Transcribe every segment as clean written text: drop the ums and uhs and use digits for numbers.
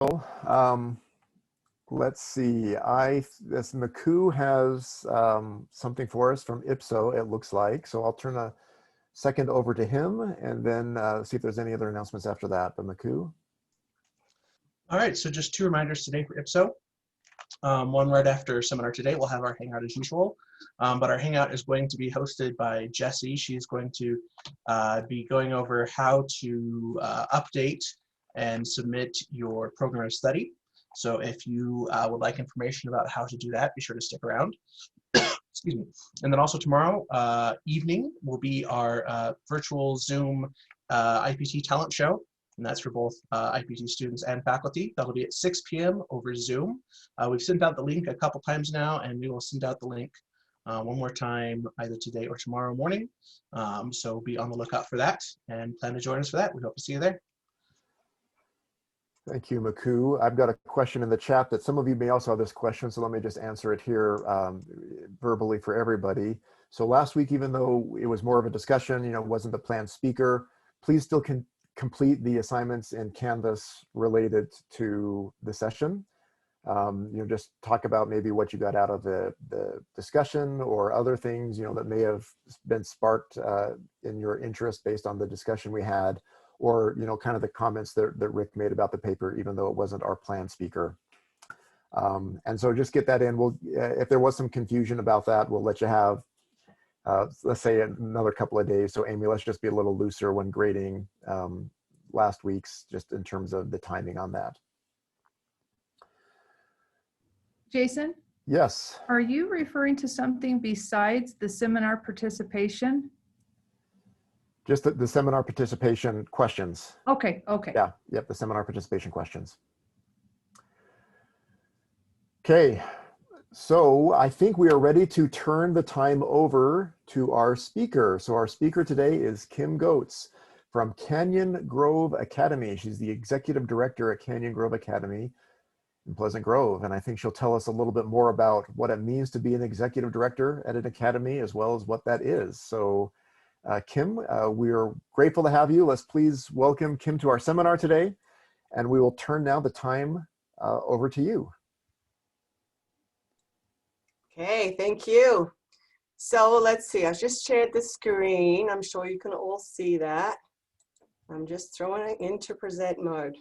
Um, let's see. This Maku has something for us from Ipso, it looks like. So I'll turn a second over to him and then see if there's any other announcements after that. But Maku? All right, so just two reminders today for Ipso. One right after seminar today, we'll have our Hangout as usual, but our Hangout is going to be hosted by Jessie. She's going to be going over how to update and submit your program of study. So if you would like information about how to do that, be sure to stick around. Excuse me. And then also tomorrow evening will be our virtual Zoom IP&T talent show. And that's for both IP&T students and faculty. That'll be at 6 p.m. over Zoom. We've sent out the link a couple times now, and we will send out the link one more time either today or tomorrow morning. So be on the lookout for that and plan to join us for that. We hope to see you there. Thank you, Maku. I've got a question in the chat that some of you may also have this question, so let me just answer it here verbally for everybody. So last week, even though it was more of a discussion, wasn't the planned speaker, please still complete the assignments in Canvas related to the session. Just talk about maybe what you got out of the discussion or other things, that may have been sparked in your interest based on the discussion we had, or, kind of the comments that Rick made about the paper, even though it wasn't our planned speaker. And so just get that in. If there was some confusion about that, we'll let you have, let's say, another couple of days. So Amy, let's just be a little looser when grading last week's, just in terms of the timing on that. Jason? Yes. Are you referring to something besides the seminar participation? Just the seminar participation questions. Okay, okay. Yeah, yep, the seminar participation questions. Okay, so I think we are ready to turn the time over to our speaker. So our speaker today is Kim Goetz from Canyon Grove Academy. She's the executive director at Canyon Grove Academy in Pleasant Grove. And I think she'll tell us a little bit more about what it means to be an executive director at an academy, as well as what that is. So Kim, we are grateful to have you. Let's please welcome Kim to our seminar today. And we will turn now the time over to you. Okay, thank you. So let's see, I just shared the screen. I'm sure you can all see that. I'm just throwing it into present mode.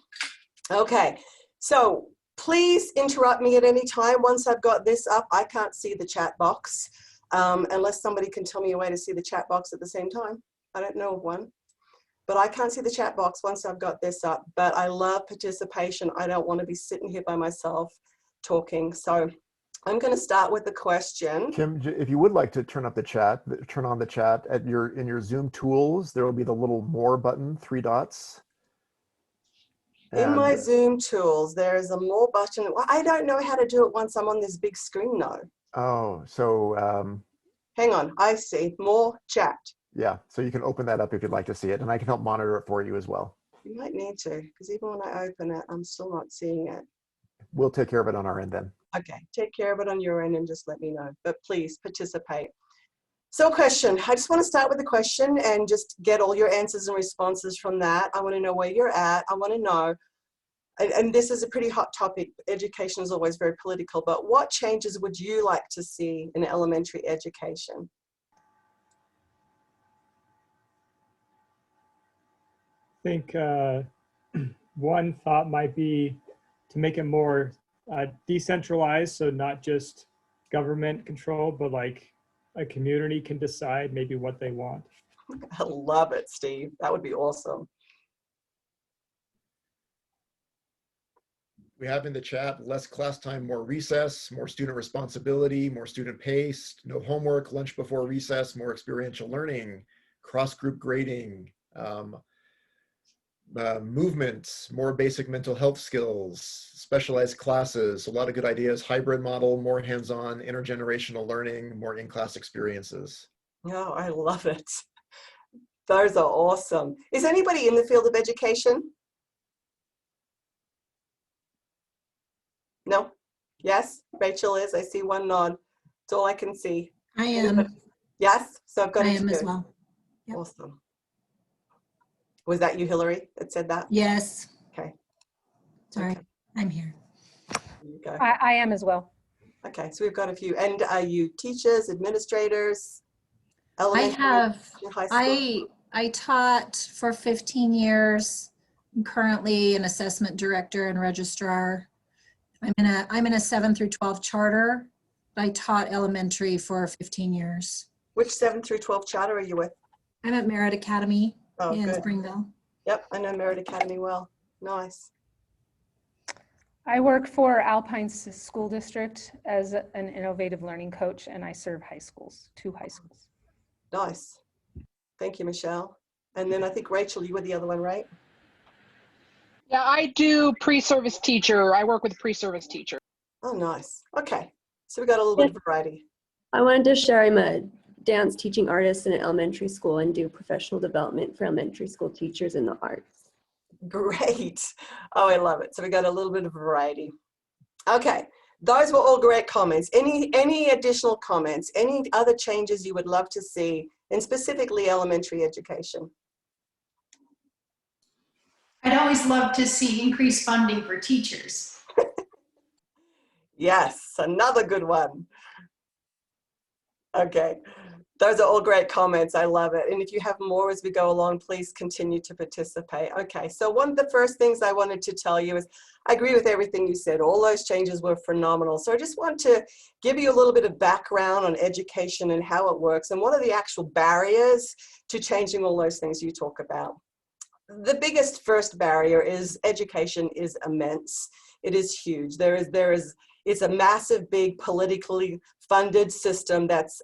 Okay, so please interrupt me at any time. Once I've got this up, I can't see the chat box unless somebody can tell me a way to see the chat box at the same time. I don't know of one, but I can't see the chat box once I've got this up. But I love participation. I don't want to be sitting here by myself talking. So I'm going to start with the question. Kim, if you would like to turn on the chat in your Zoom tools, there will be the little more button, 3 dots. In my Zoom tools, there is a more button. Well, I don't know how to do it once I'm on this big screen though. Oh, so hang on, I see more chat. Yeah, so you can open that up if you'd like to see it, and I can help monitor it for you as well. You might need to, because even when I open it, I'm still not seeing it. We'll take care of it on our end then. Okay, take care of it on your end and just let me know, but please participate. So question, I just want to start with a question and just get all your answers and responses from that. I want to know where you're at. I want to know, and this is a pretty hot topic, education is always very political, but what changes would you like to see in elementary education? I think one thought might be to make it more decentralized, so not just government control, but like a community can decide maybe what they want. I love it, Steve. That would be awesome. We have in the chat, less class time, more recess, more student responsibility, more student pace, no homework, lunch before recess, more experiential learning, cross-group grading, movement, more basic mental health skills, specialized classes, a lot of good ideas, hybrid model, more hands-on, intergenerational learning, more in-class experiences. Oh, I love it. Those are awesome. Is anybody in the field of education? No? Yes? Rachel is. I see one nod. That's all I can see. I am. Yes? So I've got I am as well. Yep. Awesome. Was that you, Hillary, that said that? Yes. Okay. Sorry. Okay. I'm here. There you go. I am as well. Okay, so we've got a few. And are you teachers, administrators, I elementary, have, high school? I taught for 15 years. I'm currently an assessment director and registrar. I'm in a 7 through 12 charter. I taught elementary for 15 years. Which 7 through 12 charter are you with? I'm at Merritt Academy Oh, in good. Springville. Yep, I know Merritt Academy well. Nice. I work for Alpine School District as an innovative learning coach, and I serve high schools, 2 high schools. Nice. Thank you, Michelle. And then I think, Rachel, you were the other one, right? Yeah, I do pre-service teacher. I work with pre-service teacher. Oh, nice. Okay. So we got a little bit of variety. I wanted to share I'm a dance teaching artist in an elementary school and do professional development for elementary school teachers in the arts. Great. Oh, I love it. So we got a little bit of variety. Okay. Those were all great comments. Any additional comments? Any other changes you would love to see in specifically elementary education? I'd always love to see increased funding for teachers. Yes, another good one. Okay, those are all great comments. I love it. And if you have more as we go along, please continue to participate. Okay, so one of the first things I wanted to tell you is I agree with everything you said. All those changes were phenomenal. So I just want to give you a little bit of background on education and how it works and what are the actual barriers to changing all those things you talk about. The biggest first barrier is education is immense. It is huge. It's a massive, big, politically funded system that's,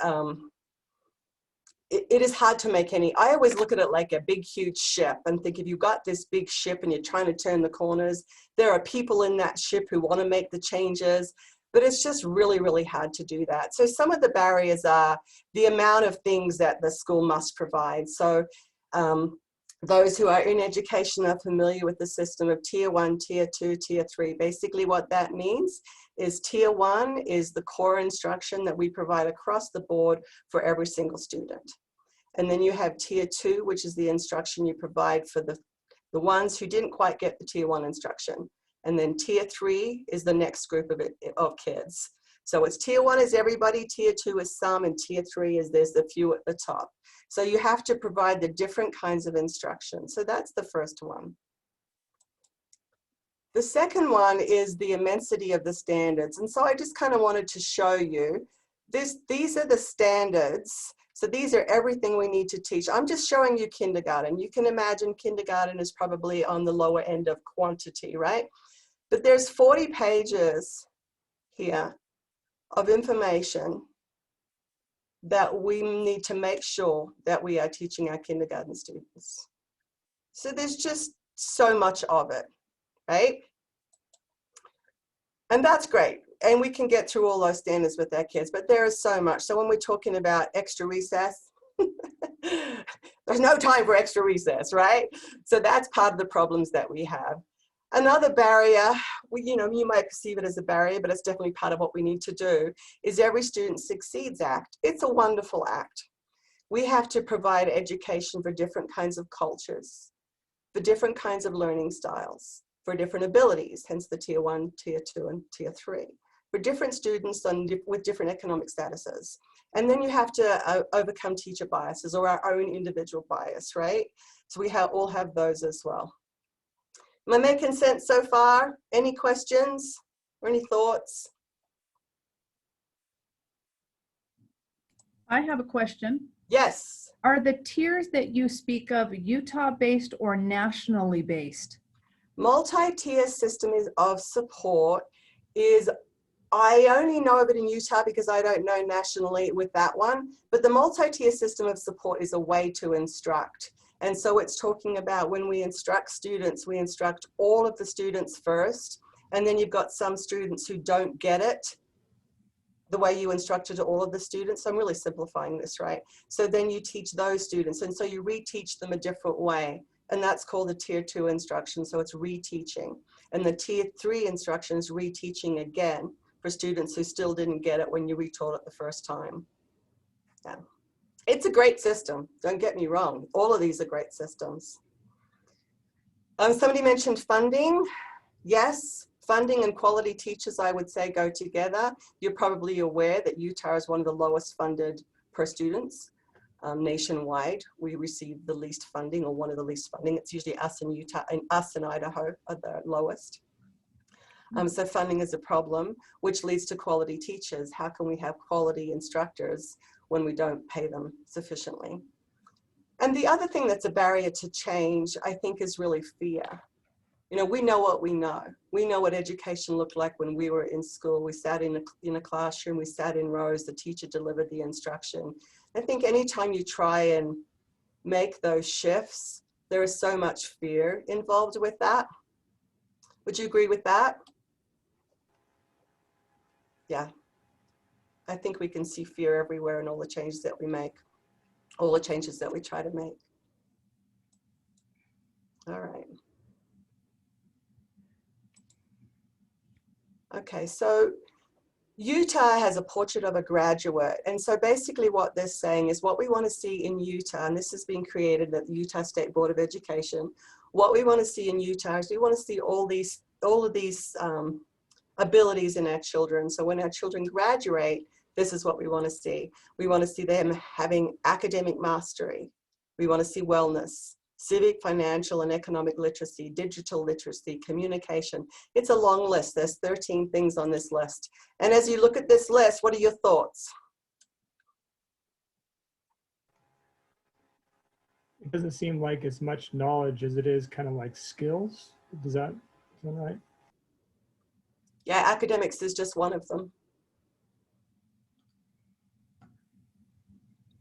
it is hard to make any. I always look at it like a big, huge ship and think if you've got this big ship and you're trying to turn the corners, there are people in that ship who want to make the changes, but it's just really, really hard to do that. So some of the barriers are the amount of things that the school must provide. So those who are in education are familiar with the system of tier 1, tier 2, tier 3. Basically what that means is tier 1 is the core instruction that we provide across the board for every single student. And then you have tier 2, which is the instruction you provide for the ones who didn't quite get the tier 1 instruction. And then tier 3 is the next group of kids. So it's tier 1 is everybody, tier 2 is some, and tier 3 is there's the few at the top. So you have to provide the different kinds of instruction. So that's the first one. The second one is the immensity of the standards. And so I just kind of wanted to show you these are the standards. So these are everything we need to teach. I'm just showing you kindergarten. You can imagine kindergarten is probably on the lower end of quantity, right? But there's 40 pages here of information that we need to make sure that we are teaching our kindergarten students. So there's just so much of it, right? And that's great. And we can get through all those standards with our kids, but there is so much. So when we're talking about extra recess, there's no time for extra recess, right? So that's part of the problems that we have. Another barrier, you might perceive it as a barrier, but it's definitely part of what we need to do, is Every Student Succeeds Act. It's a wonderful act. We have to provide education for different kinds of cultures, for different kinds of learning styles, for different abilities, hence the tier 1, tier 2, and tier 3, for different students with different economic statuses. And then you have to overcome teacher biases or our own individual bias, right? So we all have those as well. Am I making sense so far? Any questions or any thoughts? I have a question. Yes. Are the tiers that you speak of Utah-based or nationally based? Multi-tier system of support is, I only know of it in Utah because I don't know nationally with that one, but the multi-tier system of support is a way to instruct. And so it's talking about when we instruct students, we instruct all of the students first, and then you've got some students who don't get it the way you instructed all of the students. I'm really simplifying this, right? So then you teach those students, and so you reteach them a different way, and that's called the tier 2 instruction, so it's reteaching. And the tier 3 instruction is reteaching again for students who still didn't get it when you retaught it the first time. Yeah. It's a great system, don't get me wrong. All of these are great systems. Somebody mentioned funding. Yes, Funding and quality teachers, I would say, go together. You're probably aware that Utah is one of the lowest funded per students nationwide. We receive the least funding, or one of the least funding. It's usually us in Utah, and us in Idaho are the lowest. So funding is a problem, which leads to quality teachers. How can we have quality instructors when we don't pay them sufficiently? And the other thing that's a barrier to change, I think, is really fear. You know, we know what we know. We know what education looked like when we were in school. We sat in a classroom, we sat in rows, the teacher delivered the instruction. I think anytime you try and make those shifts, there is so much fear involved with that. Would you agree with that? Yeah. I think we can see fear everywhere in all the changes that we make, all the changes that we try to make. All right. Okay, so Utah has a portrait of a graduate. And so basically what they're saying is what we want to see in Utah, and this has been created at the Utah State Board of Education, what we want to see in Utah is we want to see all of these abilities in our children. So when our children graduate, this is what we want to see. We want to see them having academic mastery. We want to see wellness, civic, financial, and economic literacy, digital literacy, communication. It's a long list. There's 13 things on this list. And as you look at this list, what are your thoughts? It doesn't seem like as much knowledge as it is kind of like skills. Is that right? Yeah, academics is just one of them.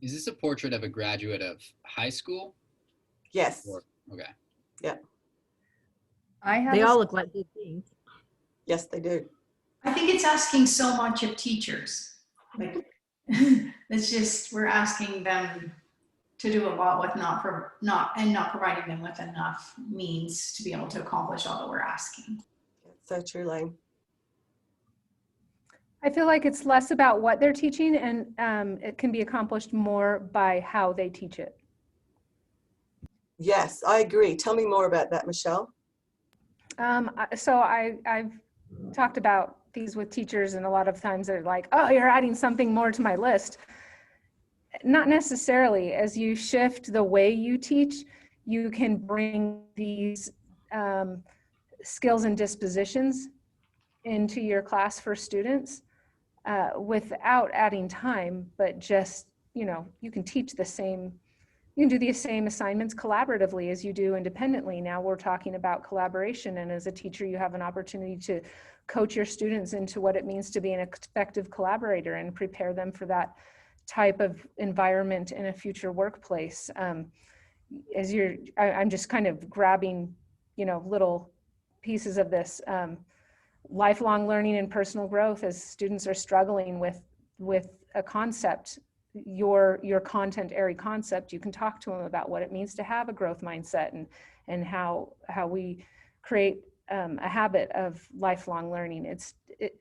Is this a portrait of a graduate of high school? Yes. Okay. Yeah. They all look like good things. Yes, they do. I think it's asking so much of teachers. Like, it's just, we're asking them to do a lot with not providing them with enough means to be able to accomplish all that we're asking. So true, Lane. I feel like it's less about what they're teaching, and it can be accomplished more by how they teach it. Yes, I agree. Tell me more about that, Michelle. So I've talked about these with teachers, and a lot of times they're like, oh, you're adding something more to my list. Not necessarily. As you shift the way you teach, you can bring these skills and dispositions into your class for students without adding time, but just, you know, you can teach the same, you can do the same assignments collaboratively as you do independently. Now we're talking about collaboration, and as a teacher, you have an opportunity to coach your students into what it means to be an effective collaborator and prepare them for that type of environment in a future workplace. I'm just kind of grabbing, you know, little pieces of this. Lifelong learning and personal growth, as students are struggling with a concept, your content area concept, you can talk to them about what it means to have a growth mindset and how we create a habit of lifelong learning.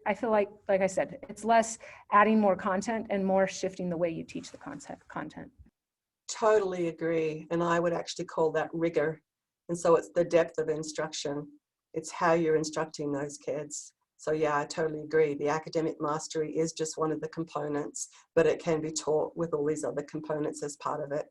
I feel like I said, it's less adding more content and more shifting the way you teach the content. Totally agree. And I would actually call that rigor. And so it's the depth of instruction. It's how you're instructing those kids. So yeah, I totally agree. The academic mastery is just one of the components, but it can be taught with all these other components as part of it.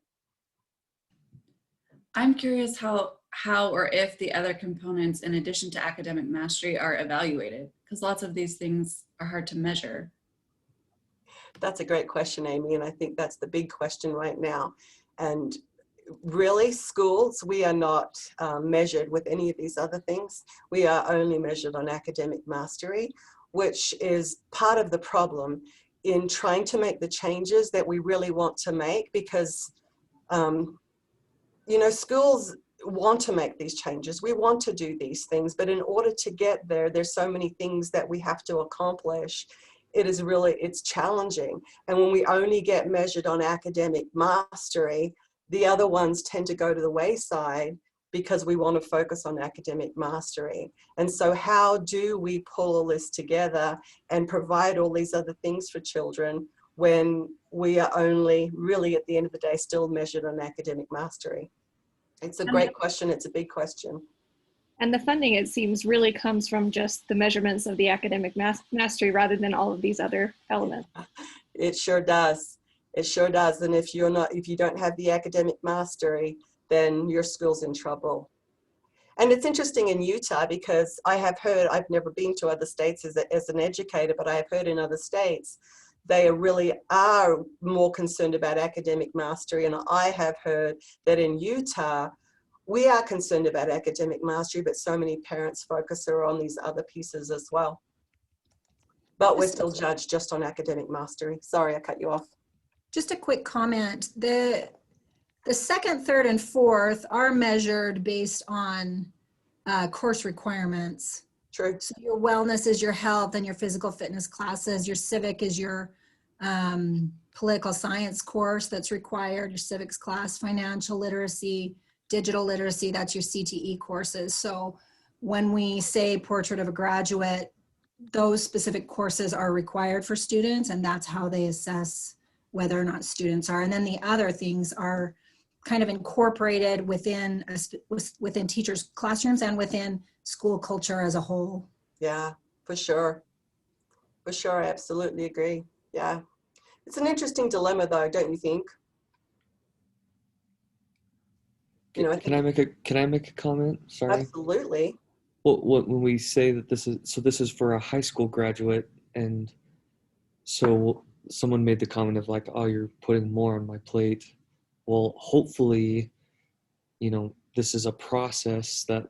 I'm curious how or if the other components in addition to academic mastery are evaluated, because lots of these things are hard to measure. That's a great question, Amy, and I think that's the big question right now. And really, schools, we are not measured with any of these other things. We are only measured on academic mastery, which is part of the problem in trying to make the changes that we really want to make, because you know, schools want to make these changes. We want to do these things, but in order to get there, there's so many things that we have to accomplish. It's challenging. And when we only get measured on academic mastery, the other ones tend to go to the wayside because we want to focus on academic mastery. And so how do we pull all this together and provide all these other things for children when we are only really at the end of the day still measured on academic mastery? It's a great question. It's a big question. And the funding, it seems, really comes from just the measurements of the academic mastery rather than all of these other elements. It sure does. It sure does. And if you don't have the academic mastery, then your school's in trouble. And it's interesting in Utah because I have heard, I've never been to other states as an educator, but I have heard in other states, they really are more concerned about academic mastery. And I have heard that in Utah, we are concerned about academic mastery, but so many parents focus on these other pieces as well. But we're still judged just on academic mastery. Sorry, I cut you off. Just a quick comment. The second, third, and fourth are measured based on course requirements. True. So your wellness is your health and your physical fitness classes. Your civic is your political science course that's required, your civics class, financial literacy, digital literacy, that's your CTE courses. So when we say portrait of a graduate, those specific courses are required for students, and that's how they assess whether or not students are. And then the other things are kind of incorporated within within teachers' classrooms and within school culture as a whole. Yeah, for sure. For sure, I absolutely agree. Yeah. It's an interesting dilemma though, don't you think? You know, can I make a comment? Sorry. Absolutely. Well, when we say that this is for a high school graduate, and so someone made the comment of like, oh, you're putting more on my plate. Well, hopefully, this is a process that,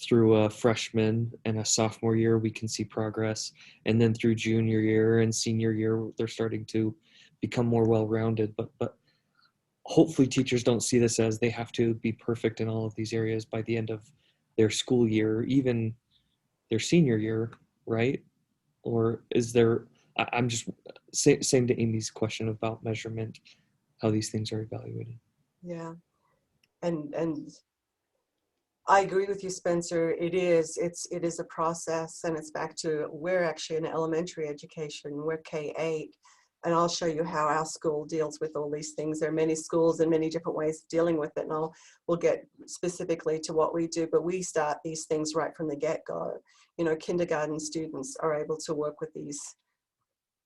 through a freshman and a sophomore year, we can see progress. And then through junior year and senior year, they're starting to become more well-rounded. But hopefully teachers don't see this as they have to be perfect in all of these areas by the end of their school year, even their senior year, right? Or is there, I'm just saying to Amy's question about measurement, how these things are evaluated. Yeah. And I agree with you, Spencer. It is a process, and it's back to, we're actually in elementary education, we're K-8, and I'll show you how our school deals with all these things. There are many schools and many different ways of dealing with it, and we'll get specifically to what we do, but we start these things right from the get-go. Kindergarten students are able to work with these.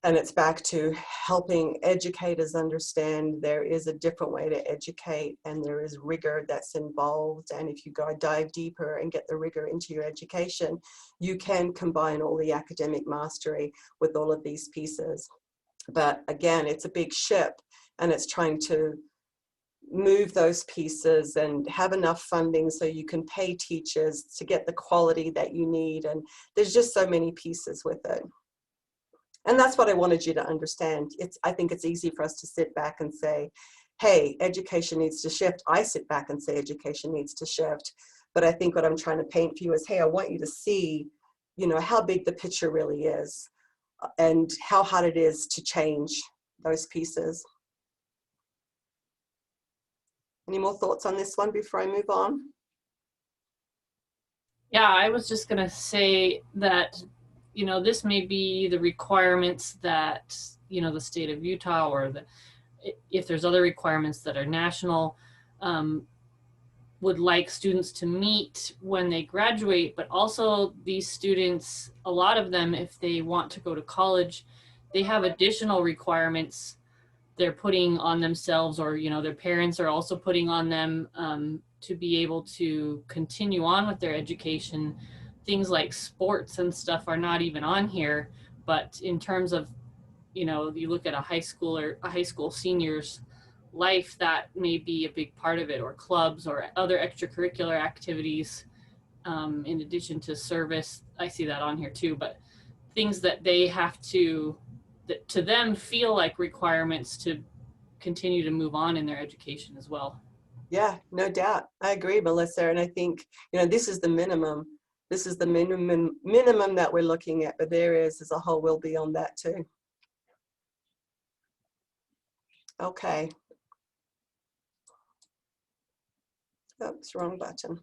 And it's back to helping educators understand there is a different way to educate, and there is rigor that's involved. And if you dive deeper and get the rigor into your education, you can combine all the academic mastery with all of these pieces. But again, it's a big ship, and it's trying to move those pieces and have enough funding so you can pay teachers to get the quality that you need. And there's just so many pieces with it. And that's what I wanted you to understand. I think it's easy for us to sit back and say, hey, education needs to shift. I sit back and say education needs to shift. But I think what I'm trying to paint for you is, hey, I want you to see, how big the picture really is and how hard it is to change those pieces. Any more thoughts on this one before I move on? Yeah, I was just going to say that this may be the requirements that, the state of Utah, or if there's other requirements that are national, would like students to meet when they graduate. But also these students, a lot of them, if they want to go to college, they have additional requirements they're putting on themselves, or, their parents are also putting on them to be able to continue on with their education. Things like sports and stuff are not even on here, but in terms of, you look at a high school senior's life, that may be a big part of it, or clubs or other extracurricular activities, in addition to service. I see that on here too, but things that they have that to them feel like requirements to continue to move on in their education as well. Yeah, no doubt. I agree, Melissa. And I think, this is the minimum. This is the minimum that we're looking at, but there is a whole will beyond that too. Okay. Oops, wrong button.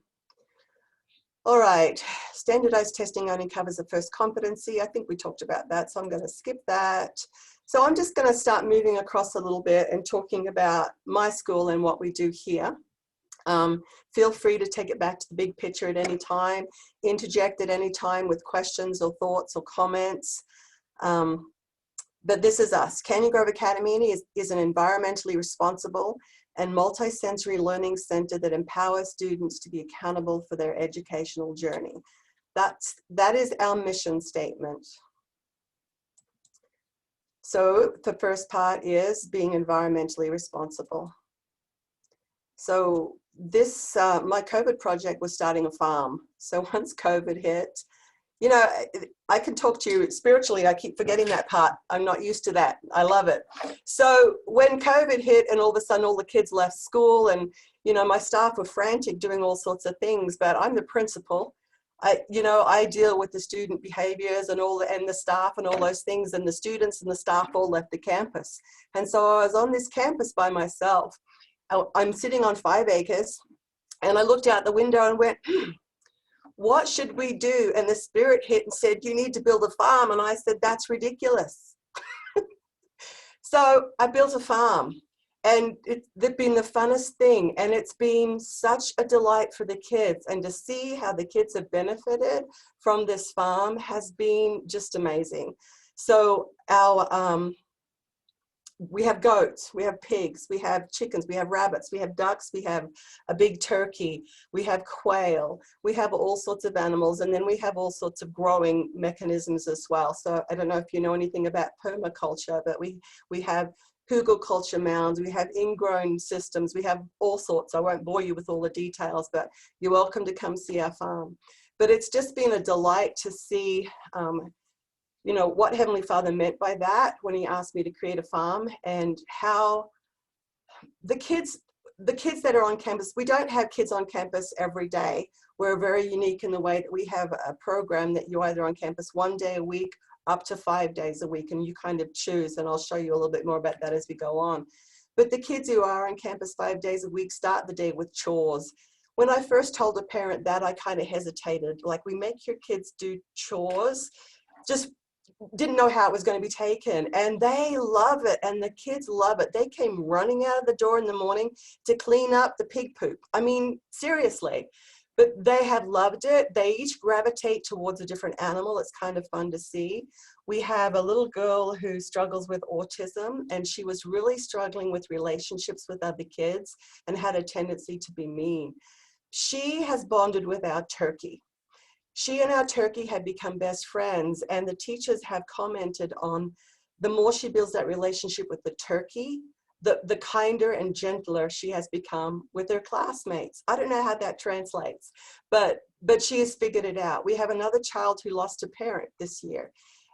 All right, standardized testing only covers the first competency. I think we talked about that, so I'm going to skip that. So I'm just going to start moving across a little bit and talking about my school and what we do here. Feel free to take it back to the big picture at any time, interject at any time with questions or thoughts or comments. But this is us. Canyon Grove Academy is an environmentally responsible and multisensory learning center that empowers students to be accountable for their educational journey. That is our mission statement. So the first part is being environmentally responsible. So this, my COVID project was starting a farm. So once COVID hit, you know, I can talk to you spiritually. I keep forgetting that part. I'm not used to that. I love it. So when COVID hit and all of a sudden all the kids left school and, you know, my staff were frantic doing all sorts of things, but I'm the principal. I deal with the student behaviors and the staff and all those things, and the students and the staff all left the campus. And so I was on this campus by myself. I'm sitting on 5 acres, and I looked out the window and went, what should we do? And the spirit hit and said, you need to build a farm. And I said, that's ridiculous. So I built a farm, and it's been the funnest thing. And it's been such a delight for the kids, and to see how the kids have benefited from this farm has been just amazing. So we have goats, we have pigs, we have chickens, we have rabbits, we have ducks, we have a big turkey, we have quail, we have all sorts of animals, and then we have all sorts of growing mechanisms as well. So I don't know if you know anything about permaculture, but we have hugelkultur mounds, we have ingrown systems, we have all sorts. I won't bore you with all the details, but you're welcome to come see our farm. But it's just been a delight to see you know, what Heavenly Father meant by that when he asked me to create a farm, and how the kids that are on campus, we don't have kids on campus every day. We're very unique in the way that we have a program that you're either on campus 1 day a week up to 5 days a week, and you kind of choose, and I'll show you a little bit more about that as we go on. But the kids who are on campus 5 days a week start the day with chores. When I first told a parent that, I kind of hesitated, like, we make your kids do chores, just didn't know how it was going to be taken, and they love it, and the kids love it. They came running out of the door in the morning to clean up the pig poop. I mean, seriously, but they have loved it. They each gravitate towards a different animal. It's kind of fun to see. We have a little girl who struggles with autism, and she was really struggling with relationships with other kids and had a tendency to be mean. She has bonded with our turkey. She and our turkey have become best friends, and the teachers have commented on the more she builds that relationship with the turkey, the kinder and gentler she has become with her classmates. I don't know how that translates, but she has figured it out. We have another child who lost a parent this year,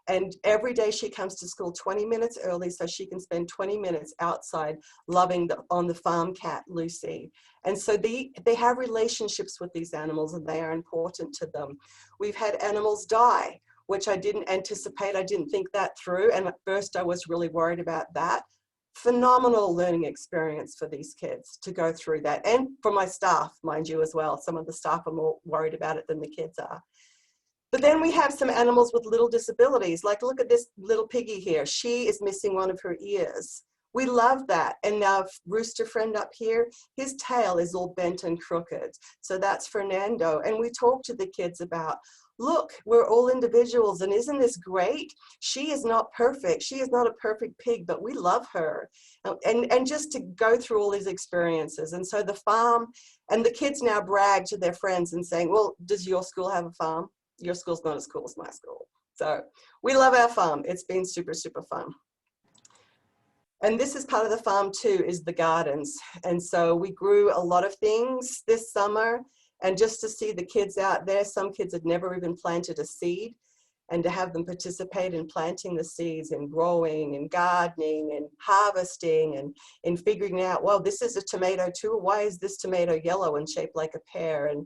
and every day she comes to school 20 minutes early so she can spend 20 minutes outside loving on the farm cat, Lucy. And so they have relationships with these animals, and they are important to them. We've had animals die, which I didn't anticipate. I didn't think that through. And at first I was really worried about that. Phenomenal learning experience for these kids to go through that. And for my staff, mind you, as well. Some of the staff are more worried about it than the kids are. But then we have some animals with little disabilities. Like, look at this little piggy here. She is missing one of her ears. We love that. And our rooster friend up here, his tail is all bent and crooked. So that's Fernando. And we talk to the kids about, look, we're all individuals, and isn't this great? She is not perfect. She is not a perfect pig, but we love her. And just to go through all these experiences. And so the farm, and the kids now brag to their friends and saying, well, does your school have a farm? Your school's not as cool as my school. So we love our farm. It's been super, super fun. And this is part of the farm too, is the gardens. And so we grew a lot of things this summer, and just to see the kids out there, some kids had never even planted a seed, and to have them participate in planting the seeds and growing and gardening and harvesting and figuring out, well, this is a tomato too. Why is this tomato yellow and shaped like a pear? And,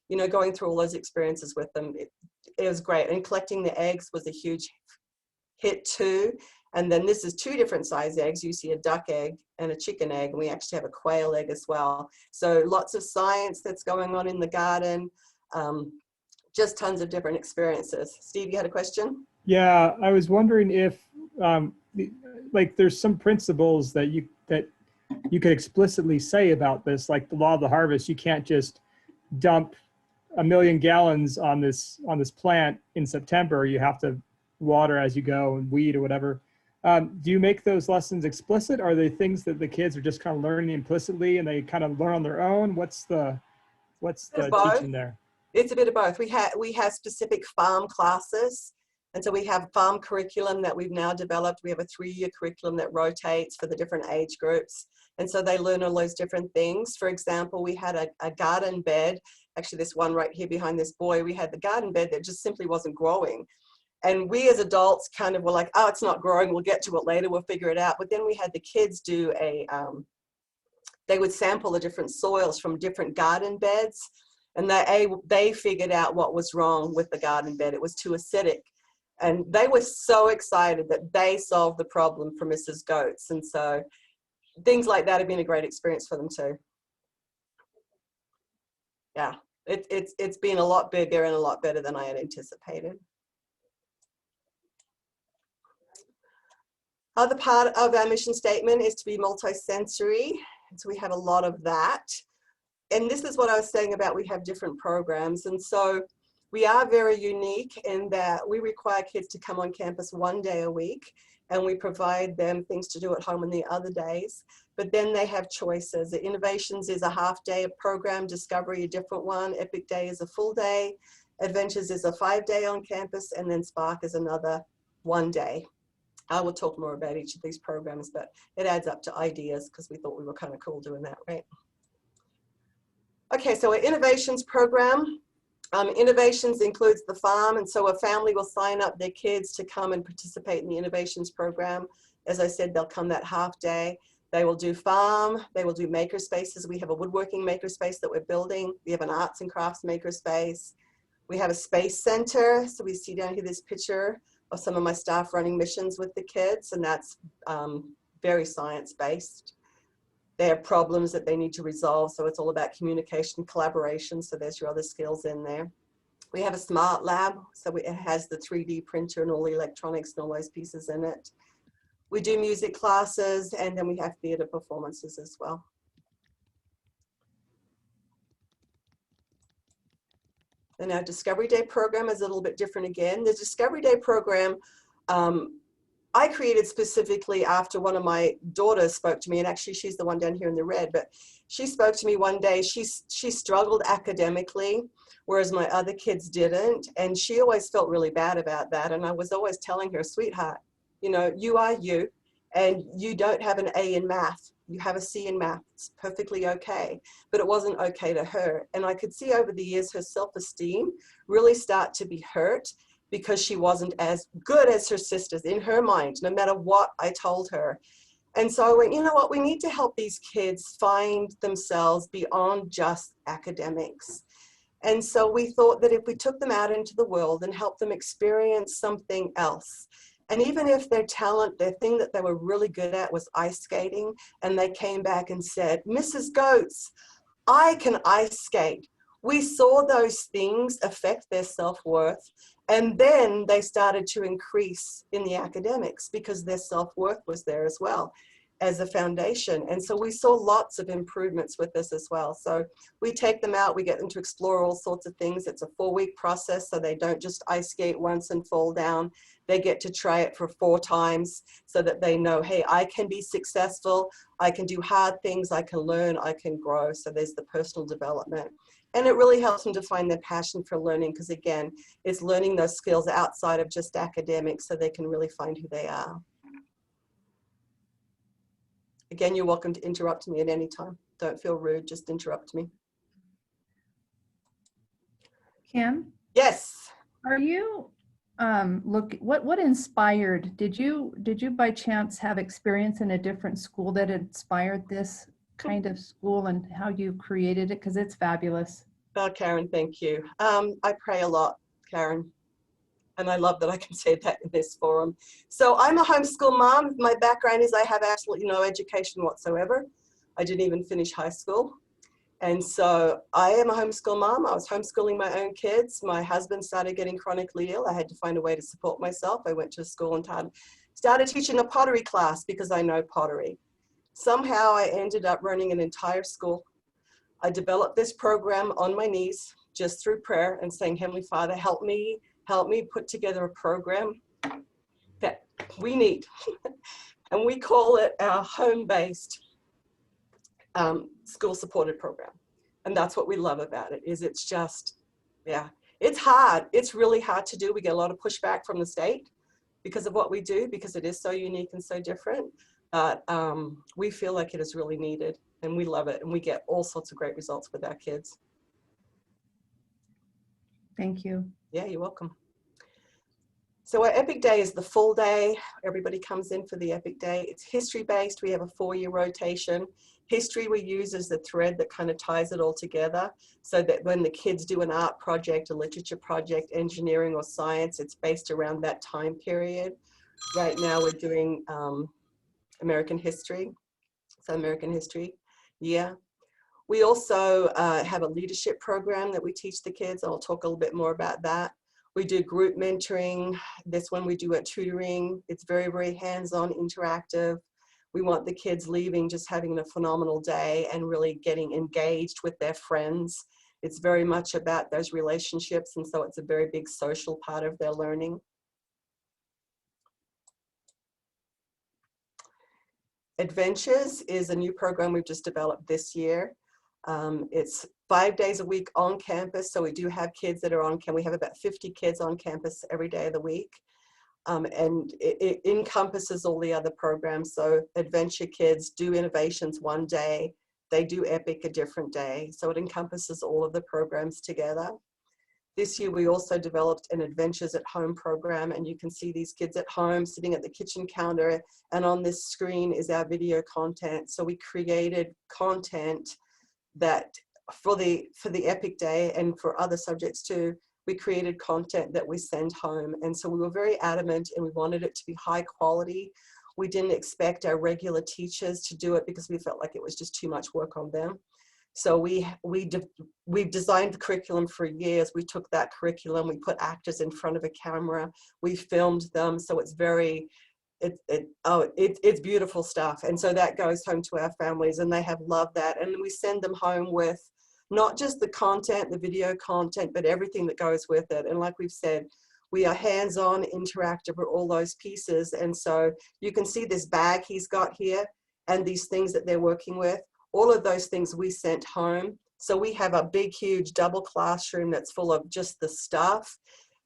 you know, going through all those experiences with them, it was great. And collecting the eggs was a huge hit too. And then this is 2 different size eggs. You see a duck egg and a chicken egg, and we actually have a quail egg as well. So lots of science that's going on in the garden. Just tons of different experiences. Steve, you had a question? Yeah, I was wondering if, like, there's some principles that you could explicitly say about this, like the law of the harvest, you can't just dump 1 million gallons on this plant in September. You have to water as you go and weed or whatever. Do you make those lessons explicit? Are they things that the kids are just kind of learning implicitly and they kind of learn on their own? What's the teaching there? It's a bit of both. We have specific farm classes. And so we have farm curriculum that we've now developed. We have a 3-year curriculum that rotates for the different age groups. And so they learn all those different things. For example, we had a garden bed. Actually, this one right here behind this boy, we had the garden bed that just simply wasn't growing. And we as adults kind of were like, oh, it's not growing. We'll get to it later. We'll figure it out. But then we had the kids do they would sample the different soils from different garden beds. And they figured out what was wrong with the garden bed. It was too acidic. And they were so excited that they solved the problem for Mrs. Goetz. And so things like that have been a great experience for them too. Yeah, it's been a lot bigger and a lot better than I had anticipated. Other part of our mission statement is to be multisensory. So we have a lot of that. And this is what I was saying about we have different programs. And so we are very unique in that we require kids to come on campus 1 day a week, and we provide them things to do at home on the other days. But then they have choices. The Innovations is a half-day program, Discovery a different one, Epic Day is a full day, Adventures is a 5-day on campus, and then Spark is another 1 day. I will talk more about each of these programs, but it adds up to ideas because we thought we were kind of cool doing that, right? Okay, so our Innovations program. Innovations includes the farm, and so a family will sign up their kids to come and participate in the Innovations program. As I said, they'll come that half day. They will do farm, they will do maker spaces. We have a woodworking maker space that we're building. We have an arts and crafts maker space. We have a space center. So we see down here this picture of some of my staff running missions with the kids, and that's very science-based. They have problems that they need to resolve, so it's all about communication, collaboration, so there's your other skills in there. We have a smart lab, so it has the 3D printer and all the electronics and all those pieces in it. We do music classes, and then we have theater performances as well. And our Discovery Day program is a little bit different again. The Discovery Day program, I created specifically after one of my daughters spoke to me, and actually she's the one down here in the red, but she spoke to me one day. She struggled academically, whereas my other kids didn't, and she always felt really bad about that. And I was always telling her, sweetheart, you know, you are you, and you don't have an A in math. You have a C in math. It's perfectly okay, but it wasn't okay to her. And I could see over the years her self-esteem really start to be hurt, because she wasn't as good as her sisters in her mind, no matter what I told her. And so I went, you know what, we need to help these kids find themselves beyond just academics. And so we thought that if we took them out into the world and helped them experience something else, and even if their talent, their thing that they were really good at was ice skating, and they came back and said, Mrs. Goetz, I can ice skate. We saw those things affect their self-worth. And then they started to increase in the academics because their self-worth was there as well as a foundation. And so we saw lots of improvements with this as well. So we take them out, we get them to explore all sorts of things. It's a 4-week process, so they don't just ice skate once and fall down. They get to try it for 4 times so that they know, hey, I can be successful, I can do hard things, I can learn, I can grow. So there's the personal development. And it really helps them to find their passion for learning, because again, it's learning those skills outside of just academics so they can really find who they are. Again, you're welcome to interrupt me at any time. Don't feel rude, just interrupt me. Kim? Yes. Are you, what inspired, did you by chance have experience in a different school that inspired this kind of school and how you created it? Because it's fabulous. Oh, Karen, thank you. I pray a lot, Karen. And I love that I can say that in this forum. So I'm a homeschool mom. My background is I have absolutely no education whatsoever. I didn't even finish high school. And so I am a homeschool mom. I was homeschooling my own kids. My husband started getting chronically ill. I had to find a way to support myself. I went to school and started teaching a pottery class because I know pottery. Somehow I ended up running an entire school. I developed this program on my knees, just through prayer and saying, Heavenly Father, help me put together a program that we need. And we call it our home-based school-supported program. And that's what we love about it, is it's just, yeah, it's hard. It's really hard to do. We get a lot of pushback from the state because of what we do, because it is so unique and so different. But we feel like it is really needed, and we love it, and we get all sorts of great results with our kids. Thank you. Yeah, you're welcome. So our Epic Day is the full day. Everybody comes in for the Epic Day. It's history-based. We have a 4-year rotation. History we use as the thread that kind of ties it all together, so that when the kids do an art project, a literature project, engineering or science, it's based around that time period. Right now we're doing American history. So American history, yeah. We also have a leadership program that we teach the kids. I'll talk a little bit more about that. We do group mentoring. This one we do at tutoring. It's very, very hands-on, interactive. We want the kids leaving just having a phenomenal day and really getting engaged with their friends. It's very much about those relationships, and so it's a very big social part of their learning. Adventures is a new program we've just developed this year. It's 5 days a week on campus, so we do have kids that are on campus. We have about 50 kids on campus every day of the week. And it encompasses all the other programs. So Adventure Kids do Innovations one day, they do Epic a different day. So it encompasses all of the programs together. This year we also developed an Adventures at Home program, and you can see these kids at home sitting at the kitchen counter, and on this screen is our video content. So we created content that for the Epic Day and for other subjects too, we created content that we send home. And so we were very adamant, and we wanted it to be high quality. We didn't expect our regular teachers to do it because we felt like it was just too much work on them. So we've designed the curriculum for years. We took that curriculum, we put actors in front of a camera, we filmed them. So it's very, it's beautiful stuff. And so that goes home to our families, and they have loved that. And we send them home with not just the content, the video content, but everything that goes with it. And like we've said, we are hands-on, interactive with all those pieces. And so you can see this bag he's got here and these things that they're working with. All of those things we sent home. So we have a big, huge double classroom that's full of just the stuff.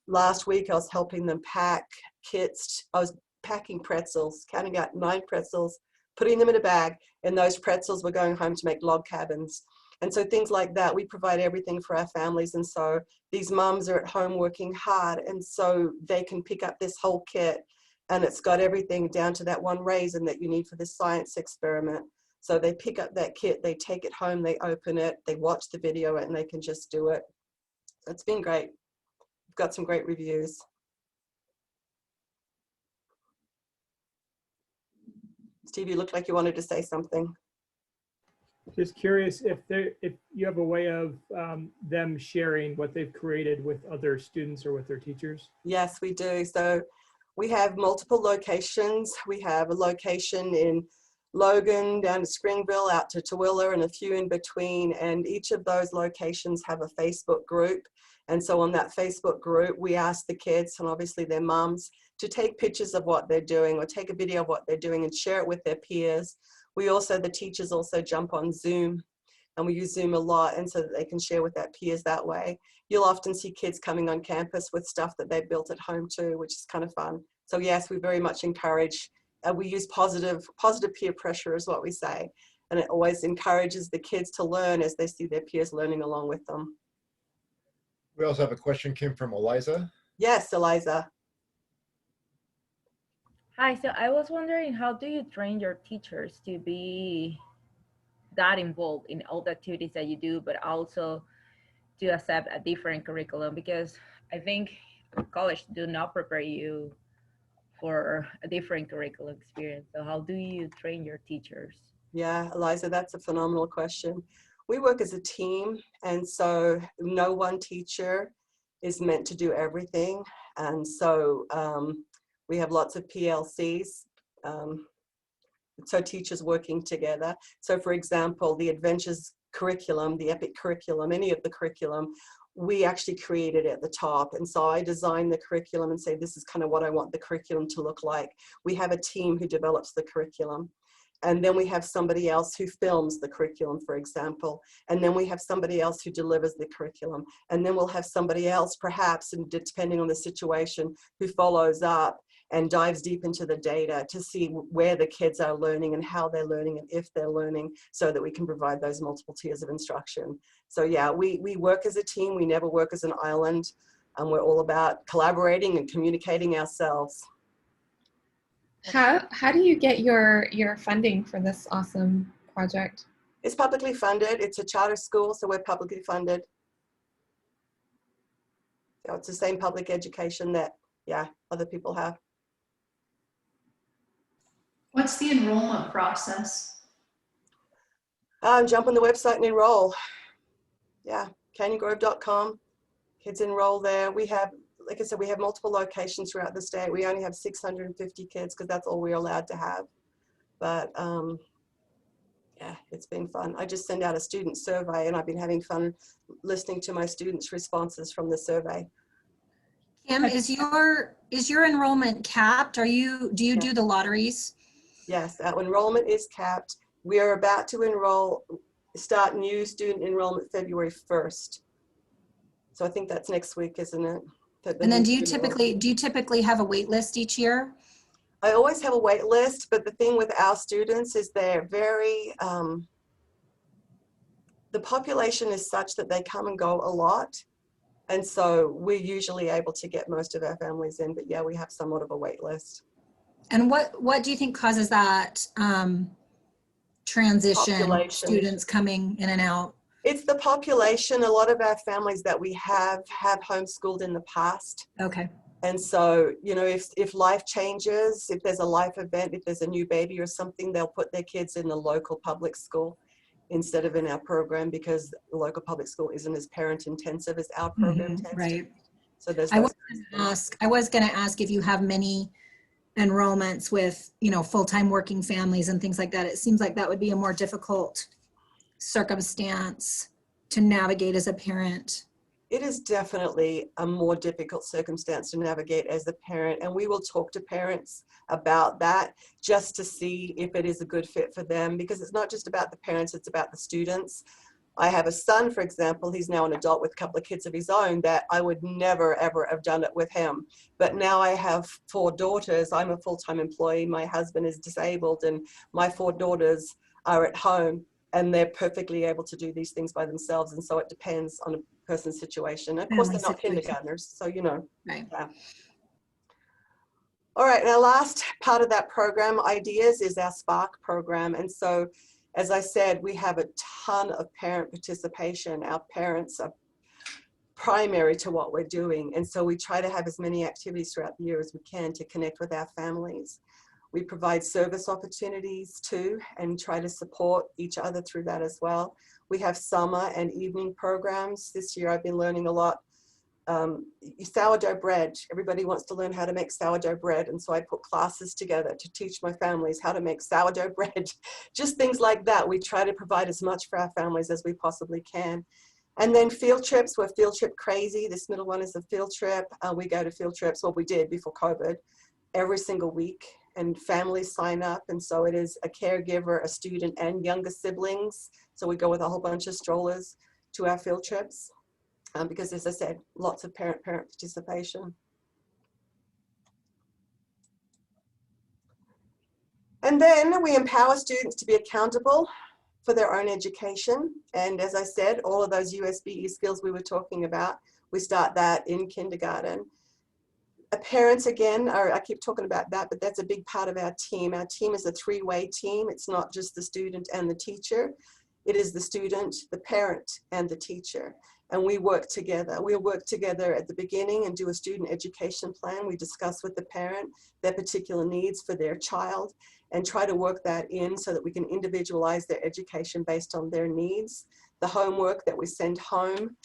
Last week I was helping them pack kits. I was packing pretzels, counting out 9 pretzels, putting them in a bag, and those pretzels were going home to make log cabins. And so things like that, we provide everything for our families. And so these mums are at home working hard, and so they can pick up this whole kit, and it's got everything down to that one raisin that you need for this science experiment. So they pick up that kit, they take it home, they open it, they watch the video, and they can just do it. So it's been great. We've got some great reviews. Steve, you look like you wanted to say something. Just curious if you have a way of them sharing what they've created with other students or with their teachers. Yes, we do. So we have multiple locations. We have a location in Logan, down to Springville, out to Tooele, and a few in between. And each of those locations have a Facebook group. And so on that Facebook group, we ask the kids, and obviously their mums, to take pictures of what they're doing or take a video of what they're doing and share it with their peers. We also, the teachers also jump on Zoom, and we use Zoom a lot, and so that they can share with their peers that way. You'll often see kids coming on campus with stuff that they built at home too, which is kind of fun. So yes, we very much encourage, we use positive peer pressure is what we say. And it always encourages the kids to learn as they see their peers learning along with them. We also have a question, Kim, from Eliza. Yes, Eliza. Hi, so I was wondering, how do you train your teachers to be that involved in all the activities that you do, but also to accept a different curriculum? Because I think college do not prepare you for a different curriculum experience. So how do you train your teachers? Yeah, Eliza, that's a phenomenal question. We work as a team, and so no one teacher is meant to do everything. And so we have lots of PLCs. so teachers working together. So for example, the Adventures curriculum, the EPIC curriculum, any of the curriculum, we actually created at the top. And so I designed the curriculum and say, this is kind of what I want the curriculum to look like. We have a team who develops the curriculum. And then we have somebody else who films the curriculum, for example. And then we have somebody else who delivers the curriculum. And then we'll have somebody else, perhaps, and depending on the situation, who follows up and dives deep into the data to see where the kids are learning and how they're learning and if they're learning, so that we can provide those multiple tiers of instruction. So yeah, we work as a team. We never work as an island. And we're all about collaborating and communicating ourselves. How do you get your funding for this awesome project? It's publicly funded. It's a charter school, so we're publicly funded. So it's the same public education that, yeah, other people have. What's the enrollment process? Jump on the website and enroll. Yeah, canyongrove.com. Kids enroll there. We have, like I said, we have multiple locations throughout the state. We only have 650 kids because that's all we're allowed to have. But yeah, it's been fun. I just send out a student survey, and I've been having fun listening to my students' responses from the survey. Kim, is your enrollment capped? Do you do the lotteries? Yes, our enrollment is capped. We are about to start new student enrollment February 1st. So I think that's next week, isn't it? And then do you typically have a wait list each year? I always have a wait list, but the thing with our students is they're very, the population is such that they come and go a lot. And so we're usually able to get most of our families in, but yeah, we have somewhat of a wait list. And what do you think causes that transition, students coming in and out? It's the population. A lot of our families that we have homeschooled in the past. Okay. And so, you know, if life changes, if there's a life event, if there's a new baby or something, they'll put their kids in the local public school instead of in our program, because the local public school isn't as parent intensive as our program tends right. to. So there's I was going to ask if you have many enrollments with, you know, full-time working families and things like that. It seems like that would be a more difficult circumstance to navigate as a parent. It is definitely a more difficult circumstance to navigate as a parent, and we will talk to parents about that just to see if it is a good fit for them, because it's not just about the parents, it's about the students. I have a son, for example, he's now an adult with a couple of kids of his own, that I would never, ever have done it with him. But now I have 4 daughters. I'm a full-time employee. My husband is disabled, and my 4 daughters are at home, and they're perfectly able to do these things by themselves. And so it depends on a person's situation. Of course, they're not kindergartners, so you know. Right. Yeah. All right, and our last part of that program, Ideas, is our Spark program. And so, as I said, we have a ton of parent participation. Our parents are primary to what we're doing. And so we try to have as many activities throughout the year as we can to connect with our families. We provide service opportunities too, and try to support each other through that as well. We have summer and evening programs. This year I've been learning a lot. Sourdough bread. Everybody wants to learn how to make sourdough bread. And so I put classes together to teach my families how to make sourdough bread. Just things like that. We try to provide as much for our families as we possibly can. And then field trips. We're field trip crazy. This middle one is a field trip. We go to field trips, well, we did before COVID, every single week. And families sign up. And so it is a caregiver, a student, and younger siblings. So we go with a whole bunch of strollers to our field trips. Because, as I said, lots of parent participation. And then we empower students to be accountable for their own education. And as I said, all of those USB skills we were talking about, we start that in kindergarten. Parents, again, I keep talking about that, but that's a big part of our team. Our team is a 3-way team. It's not just the student and the teacher. It is the student, the parent, and the teacher. And we work together. We'll work together at the beginning and do a student education plan. We discuss with the parent their particular needs for their child and try to work that in so that we can individualize their education based on their needs. The homework that we send home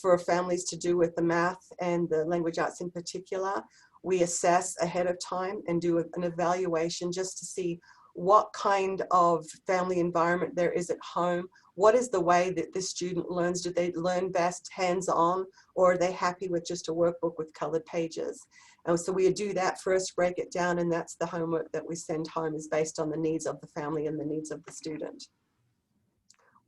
for families to do with the math and the language arts in particular, we assess ahead of time and do an evaluation just to see what kind of family environment there is at home. What is the way that this student learns? Do they learn best hands-on, or are they happy with just a workbook with colored pages? And so we do that first, break it down, and that's the homework that we send home, is based on the needs of the family and the needs of the student.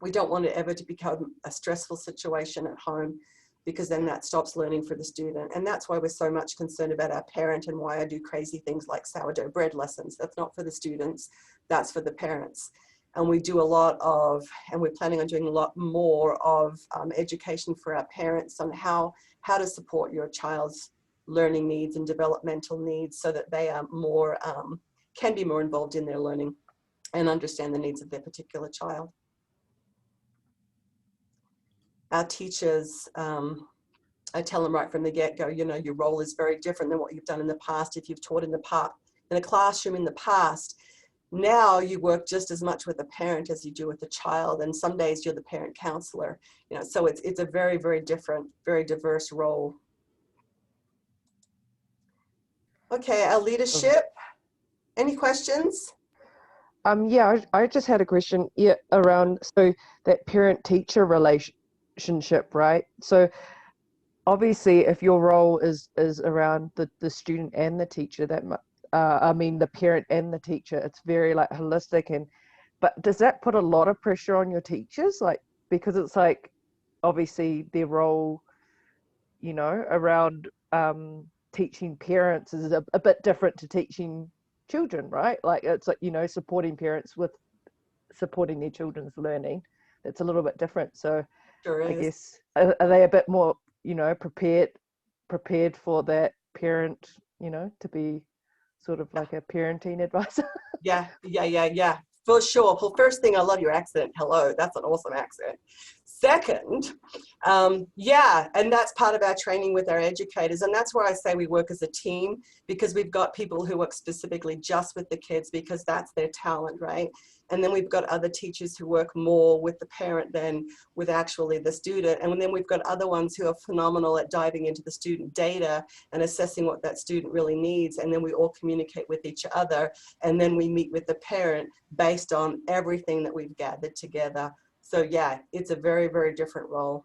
We don't want it ever to become a stressful situation at home, because then that stops learning for the student. And that's why we're so much concerned about our parent, and why I do crazy things like sourdough bread lessons. That's not for the students, that's for the parents. And we do a lot of, and we're planning on doing a lot more of education for our parents on how to support your child's learning needs and developmental needs, so that they are more, can be more involved in their learning and understand the needs of their particular child. Our teachers, I tell them right from the get-go, you know, your role is very different than what you've done in the past. If you've taught in a classroom in the past, now you work just as much with a parent as you do with a child, and some days you're the parent counselor. You know, so it's a very, very different, very diverse role. Okay, our leadership. Any questions? Yeah, I just had a question around, so that parent-teacher relationship, right? So obviously, if your role is around the student and the teacher, that I mean the parent and the teacher, it's very like holistic. But does that put a lot of pressure on your teachers, like, because it's like obviously their role, you know, around teaching parents is a bit different to teaching children, right? Like, it's like, you know, supporting parents with supporting their children's learning, that's a little bit different. So Sure is. I guess are they a bit more, you know, prepared for that parent, you know, to be sort of like a parenting advisor? Yeah, for sure. Well, first thing, I love your accent. Hello, that's an awesome accent. Second, yeah, and that's part of our training with our educators, and that's where I say we work as a team, because we've got people who work specifically just with the kids because that's their talent, right? And then we've got other teachers who work more with the parent than with actually the student. And then we've got other ones who are phenomenal at diving into the student data and assessing what that student really needs. And then we all communicate with each other. And then we meet with the parent based on everything that we've gathered together. So yeah, it's a very, very different role.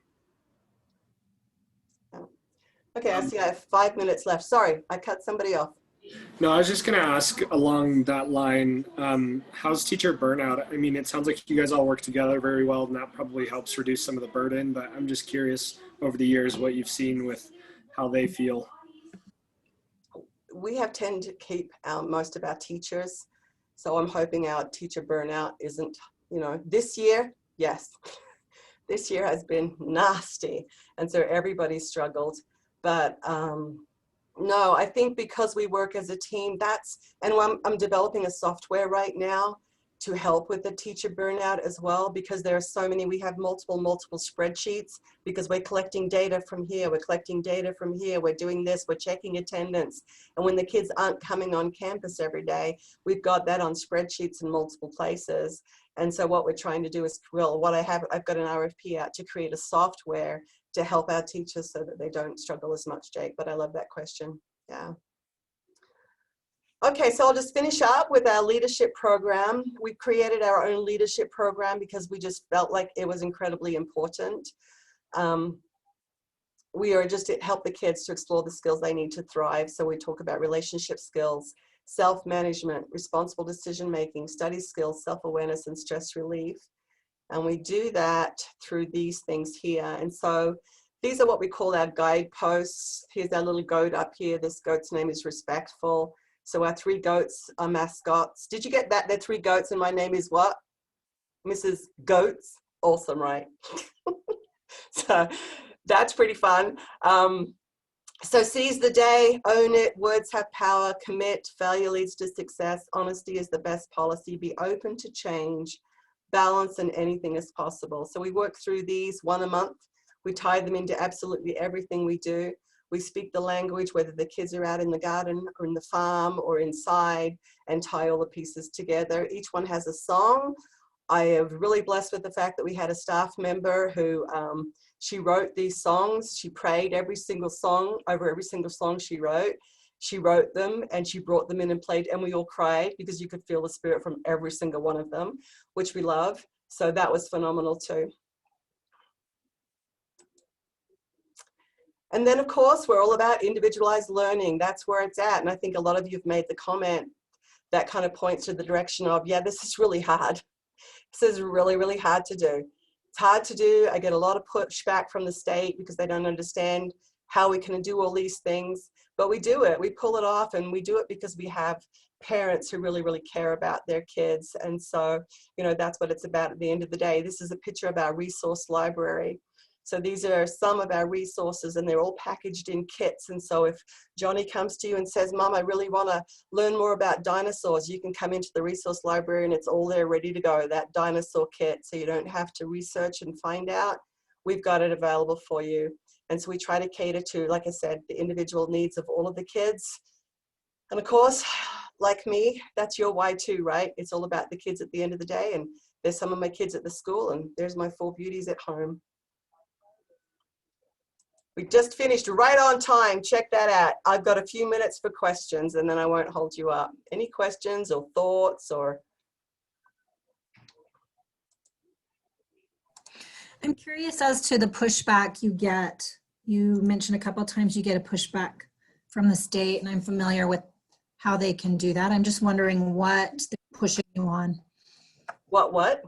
Okay, I see I have 5 minutes left. Sorry, I cut somebody off. No, I was just going to ask along that line, how's teacher burnout? I mean, it sounds like you guys all work together very well, and that probably helps reduce some of the burden, but I'm just curious over the years what you've seen with how they feel. We have tended to keep most of our teachers, so I'm hoping our teacher burnout isn't, you know, this year, yes, this year has been nasty, and so everybody struggled, but no, I think because we work as a team, and I'm developing a software right now to help with the teacher burnout as well, because there are so many, we have multiple spreadsheets, because we're collecting data from here, we're collecting data from here, we're doing this, we're checking attendance. And when the kids aren't coming on campus every day, we've got that on spreadsheets in multiple places. And so what we're trying to do is, well, I've got an RFP out to create a software to help our teachers so that they don't struggle as much, Jake. But I love that question. Yeah. Okay, so I'll just finish up with our leadership program. We created our own leadership program because we just felt like it was incredibly important. We are just to help the kids to explore the skills they need to thrive. So we talk about relationship skills, self-management, responsible decision-making, study skills, self-awareness, and stress relief. And we do that through these things here. And so these are what we call our guideposts. Here's our little goat up here. This goat's name is Respectful. So our 3 goats are mascots. Did you get that? They're 3 goats and my name is what? Mrs. Goats. Awesome, right? So that's pretty fun. So seize the day, own it, words have power, commit, failure leads to success, honesty is the best policy, be open to change, balance, and anything is possible. So we work through these 1 a month. We tie them into absolutely everything we do. We speak the language, whether the kids are out in the garden or in the farm or inside, and tie all the pieces together. Each one has a song. I am really blessed with the fact that we had a staff member who, she wrote these songs. She prayed every single song, over every single song she wrote. She wrote them and she brought them in and played, and we all cried because you could feel the spirit from every single one of them, which we love. So that was phenomenal too. And then of course, we're all about individualized learning. That's where it's at. And I think a lot of you have made the comment that kind of points to the direction of, yeah, this is really hard. This is really, really hard to do. It's hard to do. I get a lot of pushback from the state because they don't understand how we can do all these things, but we do it. We pull it off, and we do it because we have parents who really, really care about their kids. And so, you know, that's what it's about at the end of the day. This is a picture of our resource library. So these are some of our resources, and they're all packaged in kits. And so if Johnny comes to you and says, Mom, I really want to learn more about dinosaurs, you can come into the resource library and it's all there ready to go, that dinosaur kit. So you don't have to research and find out. We've got it available for you. And so we try to cater to, like I said, the individual needs of all of the kids. And of course, like me, that's your why too, right? It's all about the kids at the end of the day. And there's some of my kids at the school, and there's my 4 beauties at home. We just finished right on time. Check that out. I've got a few minutes for questions, and then I won't hold you up. Any questions or thoughts or? I'm curious as to the pushback you get. You mentioned a couple of times you get a pushback from the state, and I'm familiar with how they can do that. I'm just wondering what they're pushing you on. What?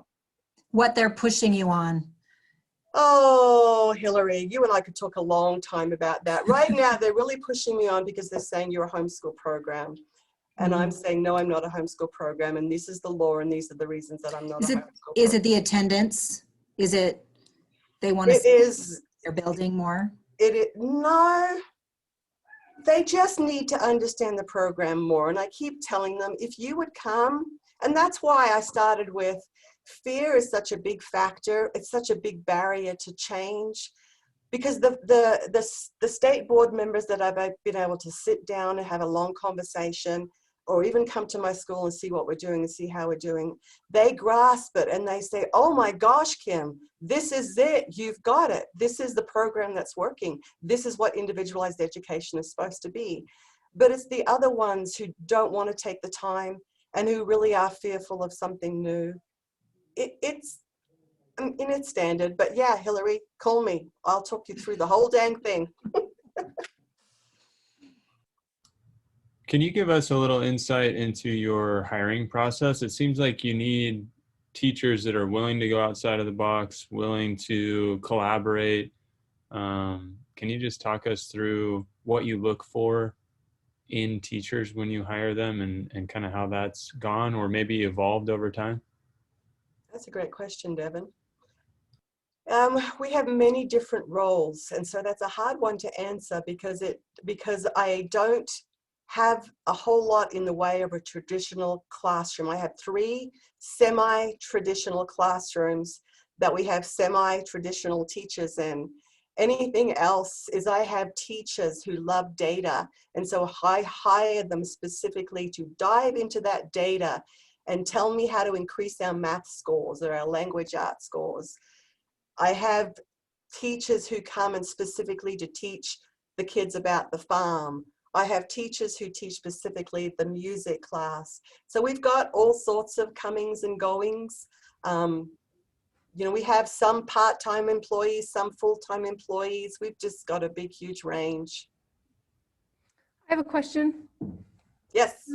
What they're pushing you on. Oh, Hillary, you and I could talk a long time about that. Right now, they're really pushing me on because they're saying you're a homeschool program. And I'm saying, no, I'm not a homeschool program. And this is the law, and these are the reasons that I'm not a homeschool program. Is it the attendance? Is it they want to see they're building more? No, they just need to understand the program more. And I keep telling them, if you would come, and that's why I started with fear is such a big factor. It's such a big barrier to change, because the state board members that I've been able to sit down and have a long conversation, or even come to my school and see what we're doing and see how we're doing, they grasp it and they say, oh my gosh, Kim, this is it. You've got it. This is the program that's working. This is what individualized education is supposed to be. But it's the other ones who don't want to take the time and who really are fearful of something new. It's in its standard, but yeah, Hillary, call me. I'll talk you through the whole dang thing. Can you give us a little insight into your hiring process? It seems like you need teachers that are willing to go outside of the box, willing to collaborate. Can you just talk us through what you look for in teachers when you hire them, and kind of how that's gone or maybe evolved over time? That's a great question, Devin. We have many different roles, and so that's a hard one to answer because I don't have a whole lot in the way of a traditional classroom. I have 3 semi-traditional classrooms that we have semi-traditional teachers in. Anything else is I have teachers who love data, and so I hire them specifically to dive into that data and tell me how to increase our math scores or our language arts scores. I have teachers who come and specifically to teach the kids about the farm. I have teachers who teach specifically the music class. So we've got all sorts of comings and goings. You know, we have some part-time employees, some full-time employees. We've just got a big, huge range. I have a question. Yes.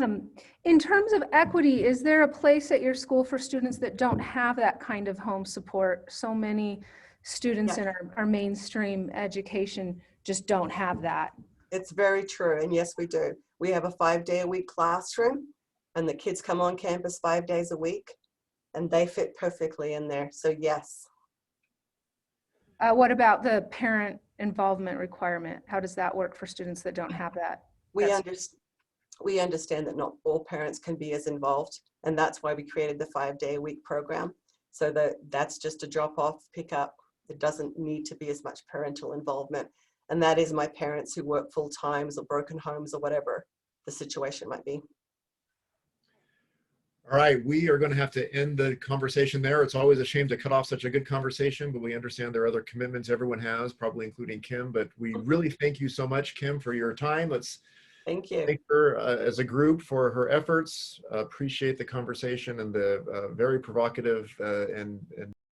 In terms of equity, is there a place at your school for students that don't have that kind of home support? So many students in our mainstream education just don't have that. It's very true, and yes, we do. We have a 5-day-a-week classroom, and the kids come on campus 5 days a week, and they fit perfectly in there, so yes. What about the parent involvement requirement? How does that work for students that don't have that? We understand that not all parents can be as involved, and that's why we created the 5-day-a-week program, so that's just a drop-off, pick-up. It doesn't need to be as much parental involvement. And that is my parents who work full times or broken homes or whatever the situation might be. All right, we are going to have to end the conversation there. It's always a shame to cut off such a good conversation, but we understand there are other commitments everyone has, probably including Kim, but we really thank you so much, Kim, for your time. Thank you. Thank her as a group for her efforts. Appreciate the conversation and the very provocative and